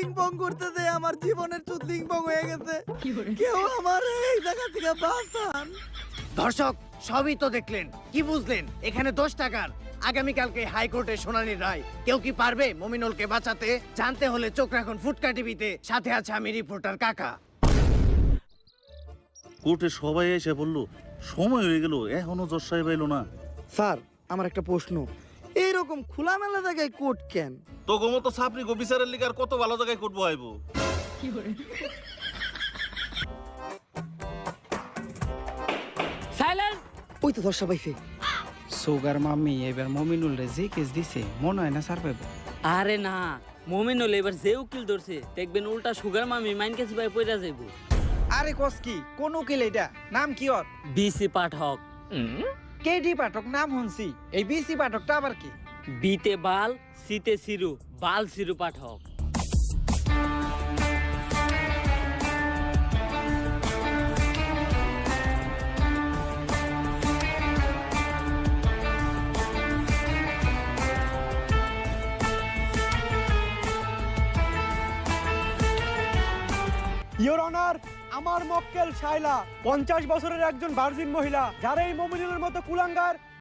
চুদলিং পং করতেছে, আমার জীবনের চুদলিং পং হয়ে গেছে। কেউ আমার এই জায়গা থেকে বাঁচান। দর্শক সবই তো দেখলেন, কি বুঝলেন? এখানে 10 টাকার আগামীকালকে হাইকোর্টে শুনানির রায়। কেউ কি পারবে মমিনুলকে বাঁচাতে? জানতে হলে চোখ রাখুন ফুটকা টিভিতে। সাথে আছে আমি রিপোর্টার কাকা। কোর্টে সবাই এসে বললো সময় হয়ে গেল, এখনো জজ সাহেব এলো না। স্যার, আমার একটা প্রশ্ন, এইরকম খোলামেলা জায়গায় কোর্ট কেন? তো গোমতো সাপরি গো বিচারের লিগার কত ভালো জায়গায় কোর্ট বহাইবো। সাইলেন্ট। ওই তো দর্শা পাইছে। সুগার মাম্মি এবার মমিনুল রে যে কেস দিছে মনে হয় না সার পাইব। আরে না, মোমিনুল এবার যে উকিল ধরছে দেখবেন উল্টা সুগার মামি মাইন কাছে ভাই পয়রা যাইব। আরে কস কি কোন উকিল এটা? নাম কি ওর? বিসি পাঠক। কেডি পাঠক নাম শুনছি, এই বিসি পাঠকটা আবার কি? বিতে বাল, সিতে সিরু, বাল সিরু পাঠক। ইওর অনার, আমার মক্কেল শাইলা 50 বছরের একজন ভার্জিন মহিলা, যারা এই মমিনুলের মতো কুলাঙ্গার